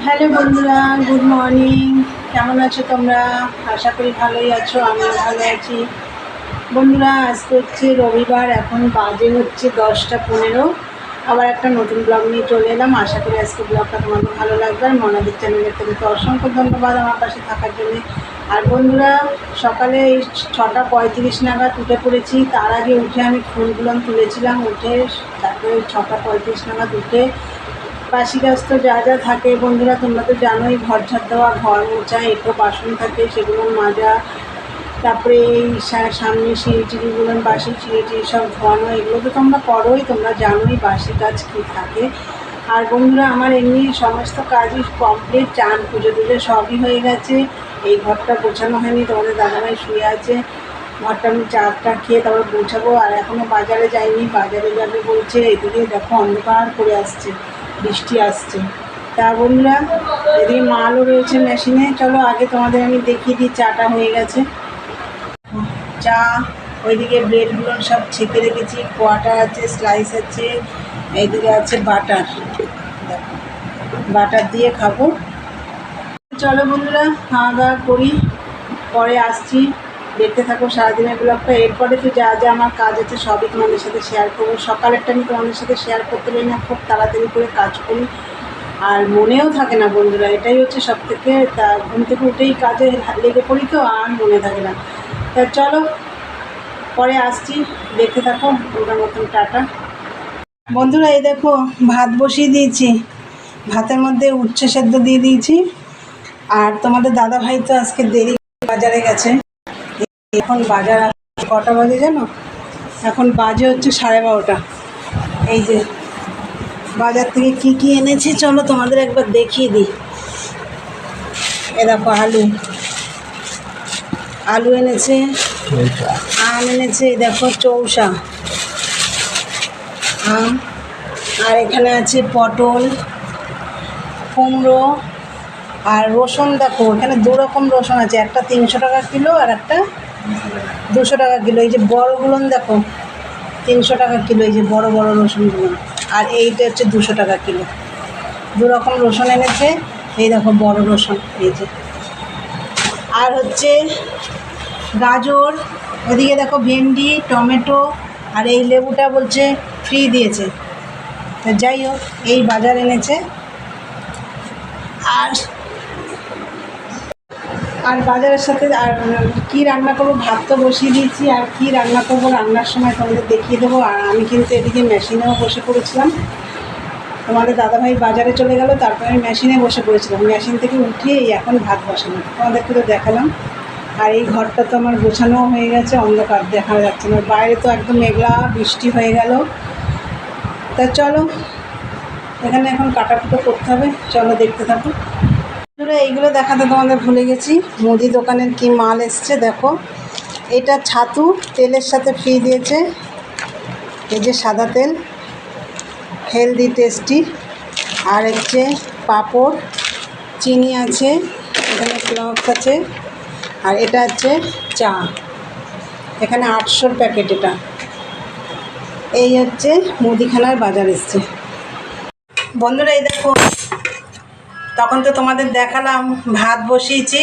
Hello বন্ধুরা, good morning. কেমন আছো তোমরা? আশা করি ভালোই আছো, আমিও ভালো আছি। বন্ধুরা, আজকে হচ্ছে রবিবার, এখন বাজে হচ্ছে 10টা 15। আবার একটা নতুন ব্লগ নিয়ে চলে এলাম। আশা করি আজকে ব্লগটা তোমাদের ভালো লাগবে। আর মনাদের চ্যানেলের থেকে তো অসংখ্য ধন্যবাদ আমার পাশে থাকার জন্য। আর বন্ধুরা, সকালে এই 6টা 35 নাগাদ উঠে পড়েছি। তার আগে উঠে আমি ফুলগুলো তুলেছিলাম, উঠে তারপরে 6টা 35 নাগাদ উঠে বাসি কাজ তো যা যা থাকে বন্ধুরা, তোমরা তো জানোই, ঘর ঝাড় দেওয়া, ঘর মোছা, একটু বাসন থাকে সেগুলো মাজা, তারপরে এই সামনে সিঁড়িটিগুলো বাসি সিঁড়িটি সব ধোয়ানো, এগুলো তো তোমরা করোই, তোমরা জানোই বাসি কাজ কী থাকে। আর বন্ধুরা, আমার এমনি সমস্ত কাজই কমপ্লিট, চান পুজো টুজো সবই হয়ে গেছে। এই ঘরটা গোছানো হয়নি, তোমাদের দাদাভাই শুয়ে আছে। ঘরটা আমি চাটা খেয়ে তারপর গোছাবো। আর এখনও বাজারে যাইনি, বাজারে যাবে বলছে। এদিকে দেখো অন্ধকার করে আসছে, বৃষ্টি আসছে। তা বন্ধুরা, এদিকে মালও রয়েছে মেশিনে। চলো আগে তোমাদের আমি দেখিয়ে দিই। চাটা হয়ে গেছে, চা, ওইদিকে ব্রেডগুলো সব ছেঁকে রেখেছি, কোয়াটার আছে, স্লাইস আছে, এইদিকে আছে বাটার। দেখো, বাটার দিয়ে খাবো। চলো বন্ধুরা, খাওয়া দাওয়া করি, পরে আসছি। দেখতে থাকো সারাদিনের ব্লগটা। এরপরে তো যা যা আমার কাজ আছে সবই তোমাদের সাথে শেয়ার করবো। সকালেরটা আমি তোমাদের সাথে শেয়ার করতে পারি না, খুব তাড়াতাড়ি করে কাজ করি আর মনেও থাকে না বন্ধুরা, এটাই হচ্ছে সব থেকে। তা ঘুম থেকে উঠেই কাজে লেগে পড়ি তো, আর মনে থাকে না। তা চলো পরে আসছি, দেখতে থাকো। ওটার মতন টাটা বন্ধুরা। এই দেখো, ভাত বসিয়ে দিয়েছি, ভাতের মধ্যে উচ্ছে সেদ্ধ দিয়ে দিয়েছি। আর তোমাদের দাদা ভাই তো আজকে দেরি বাজারে গেছে। এখন বাজার কটা বাজে জানো? এখন বাজে হচ্ছে 12:30। এই যে বাজার থেকে কি কি এনেছে চলো তোমাদের একবার দেখিয়ে দিই। এ দেখো, আলু এনেছে, আম এনেছে, এই দেখো চৌসা আম। আর এখানে আছে পটল, কুমড়ো, আর রসুন। দেখো এখানে 2 রকম রসুন আছে, একটা 300 টাকা কিলো আর একটা 200 টাকা কিলো। এই যে বড়গুলো দেখো 300 টাকা কিলো, এই যে বড় বড় রসুনগুলো। আর এইটা হচ্ছে 200 টাকা কিলো। 2 রকম রসুন এনেছে। এই দেখো বড় রসুন, এই যে। আর হচ্ছে গাজর, ওদিকে দেখো ভেন্ডি, টমেটো, আর এই লেবুটা বলছে ফ্রি দিয়েছে। তো যাই হোক, এই বাজার এনেছে। আর আর বাজারের সাথে আর কী রান্না করবো, ভাত তো বসিয়ে দিয়েছি। আর কী রান্না করবো, রান্নার সময় তোমাদের দেখিয়ে দেবো। আর আমি কিন্তু এদিকে মেশিনেও বসে পড়েছিলাম। তোমাদের দাদাভাই বাজারে চলে গেল, তারপরে আমি মেশিনে বসে পড়েছিলাম। মেশিন থেকে উঠে এখন ভাত বসানো, তোমাদেরকে তো দেখালাম। আর এই ঘরটা তো আমার গোছানোও হয়ে গেছে, অন্ধকার দেখা যাচ্ছে না। বাইরে তো একদম মেঘলা, বৃষ্টি হয়ে গেল। তা চলো, এখানে এখন কাটাকুটো করতে হবে, চলো দেখতে থাকো। এইগুলো দেখাতে তোমাদের ভুলে গেছি, মুদি দোকানের কি মাল এসছে দেখো। এটা ছাতু তেলের সাথে ফ্রি দিয়েছে। এই যে সাদা তেল, হেলদি টেস্টি। আর হচ্ছে পাঁপড়, চিনি আছে, এখানে ক্লক্স আছে। আর এটা হচ্ছে চা, এখানে 800-র প্যাকেট এটা। এই হচ্ছে মুদিখানার বাজার এসছে বন্ধুরা। এই দেখো, তখন তো তোমাদের দেখালাম ভাত বসিয়েছি।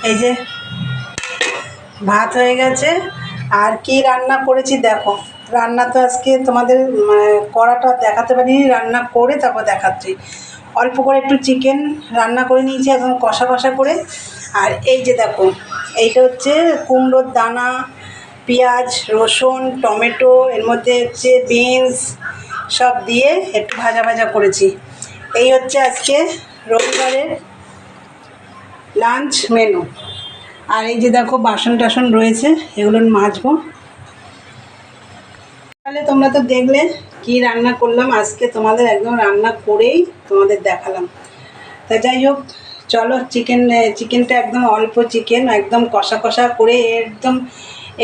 এই যে ভাত হয়ে গেছে। আর কি রান্না করেছি দেখো। রান্না তো আজকে তোমাদের করাটা দেখাতে পারিনি, রান্না করে তারপর দেখাচ্ছি। অল্প করে একটু চিকেন রান্না করে নিয়েছি, একদম কষা কষা করে। আর এই যে দেখো, এইটা হচ্ছে কুমড়োর দানা, পেঁয়াজ, রসুন, টমেটো, এর মধ্যে হচ্ছে বিনস সব দিয়ে একটু ভাজা ভাজা করেছি। এই হচ্ছে আজকে রবিবারের লাঞ্চ মেনু। আর এই যে দেখো বাসন টাসন রয়েছে, এগুলো মাজবো। তাহলে তোমরা তো দেখলে কি রান্না করলাম আজকে, তোমাদের একদম রান্না করেই তোমাদের দেখালাম। তা যাই হোক, চলো চিকেনটা একদম অল্প চিকেন, একদম কষা কষা করে, একদম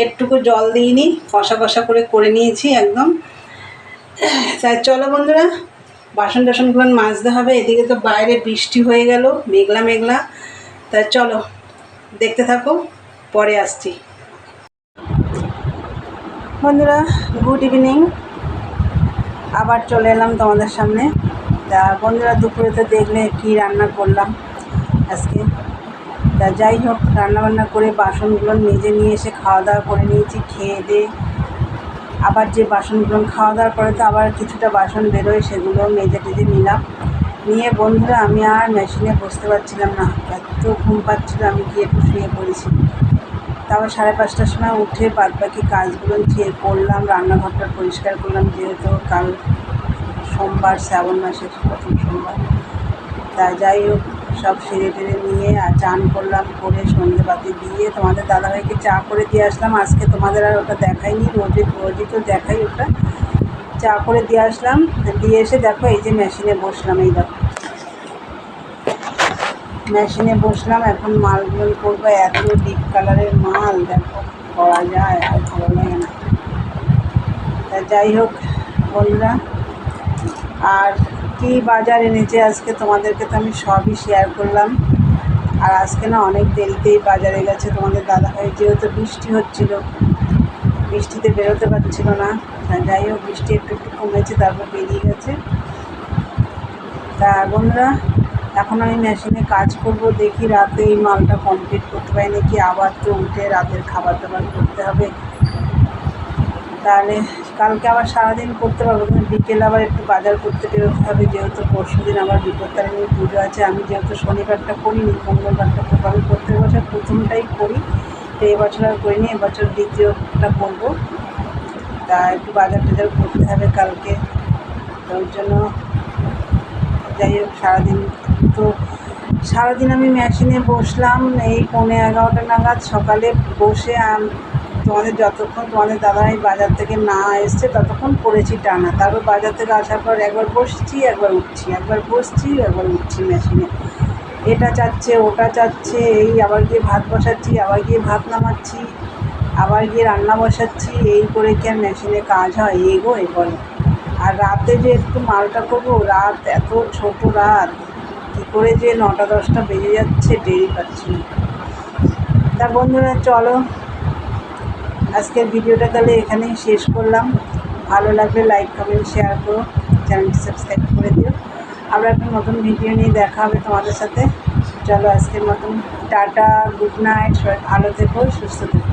একটুকু জল দিইনি, কষা কষা করে নিয়েছি একদম। তাই চলো বন্ধুরা, বাসন টাসনগুলো মাজতে হবে। এদিকে তো বাইরে বৃষ্টি হয়ে গেল, মেঘলা মেঘলা। তাই চলো দেখতে থাকো, পরে আসছি। বন্ধুরা, গুড ইভিনিং। আবার চলে এলাম তোমাদের সামনে। তা বন্ধুরা দুপুরে তো দেখলে কী রান্না করলাম আজকে। তা যাই হোক, রান্নাবান্না করে বাসনগুলো মেজে নিয়ে এসে খাওয়া দাওয়া করে নিয়েছি। খেয়ে দিয়ে আবার যে বাসনগুলো খাওয়া দাওয়ার পরে তো আবার কিছুটা বাসন বেরোয়, সেগুলো মেজে টেজে নিলাম। নিয়ে বন্ধুরা আমি আর মেশিনে বসতে পারছিলাম না, এত ঘুম পাচ্ছিল, আমি গিয়ে একটু শুয়ে পড়েছি। তারপর 5:30টার সময় উঠে বাদবাকি কাজগুলো করলাম, রান্নাঘরটা পরিষ্কার করলাম, যেহেতু কাল সোমবার, শ্রাবণ মাসের প্রথম সোমবার। তা যাই হোক, সব সেরে টেরে নিয়ে আর চান করলাম, করে সন্ধ্যেবাতি দিয়ে তোমাদের দাদাভাইকে চা করে দিয়ে আসলাম। আজকে তোমাদের আর ওটা দেখাইনি, রোজই তো দেখাই ওটা। চা করে দিয়ে আসলাম, দিয়ে এসে দেখো এই যে মেশিনে বসলাম। এই দেখো মেশিনে বসলাম, এখন মালগুলো করবো। এত ডিপ কালারের মাল, দেখো করা যায় আর ভালো লাগে না। তা যাই হোক বন্ধুরা, আর কি বাজার এনেছে আজকে তোমাদেরকে তো আমি সবই শেয়ার করলাম। আর আজকে না অনেক দেরিতেই বাজারে গেছে তোমাদের দাদাভাই, যেহেতু বৃষ্টি হচ্ছিল, বৃষ্টিতে বেরোতে পারছিল না। যাই হোক, বৃষ্টি একটু একটু কমেছে, তারপর বেরিয়ে গেছে। তা বন্ধুরা, এখন আমি মেশিনে কাজ করব, দেখি রাতে এই মালটা কমপ্লিট করতে পারি নাকি। আবার তো উঠে রাতের খাবার দাবার করতে হবে, তাহলে কালকে আবার সারাদিন করতে পারবো, কিন্তু বিকেল আবার একটু বাজার করতে বেরোতে হবে, যেহেতু পরশু দিন আবার বিপত্তারিণীর পুজো আছে। আমি যেহেতু শনিবারটা করিনি, মঙ্গলবারটা খুব আমি প্রত্যেক বছর প্রথমটাই করি, তো এবছর আর করিনি, এবছর দ্বিতীয়টা করবো। তা একটু বাজার টাজার করতে হবে কালকে, তো ওই জন্য যাই হোক সারাদিন আমি মেশিনে বসলাম। এই 11:30 নাগাদ সকালে বসে যতক্ষণ তোমাদের দাদাভাই বাজার থেকে না এসছে ততক্ষণ করেছি টানা। তারপর বাজার থেকে আসার পর একবার বসছি, একবার উঠছি, একবার বসছি, একবার উঠছি মেশিনে। এটা চাচ্ছে, ওটা চাচ্ছে, এই আবার গিয়ে ভাত বসাচ্ছি, আবার গিয়ে ভাত নামাচ্ছি, আবার গিয়ে রান্না বসাচ্ছি। এই করে কি আর মেশিনে কাজ হয়? এগোয় বলো। আর রাতে যে একটু মালটা করবো, রাত এত ছোট রাত, কী করে যে 9টা-10টা বেজে যাচ্ছে টেরই পাচ্ছি না। তা বন্ধুরা চলো, আজকের ভিডিওটা তাহলে এখানেই শেষ করলাম। ভালো লাগলে লাইক, কমেন্ট, শেয়ার করো, চ্যানেলটি সাবস্ক্রাইব করে দিও। আবার একটা নতুন ভিডিও নিয়ে দেখা হবে তোমাদের সাথে। চলো আজকের মতন টাটা, গুড নাইট, সবাই ভালো থেকো, সুস্থ থেকো।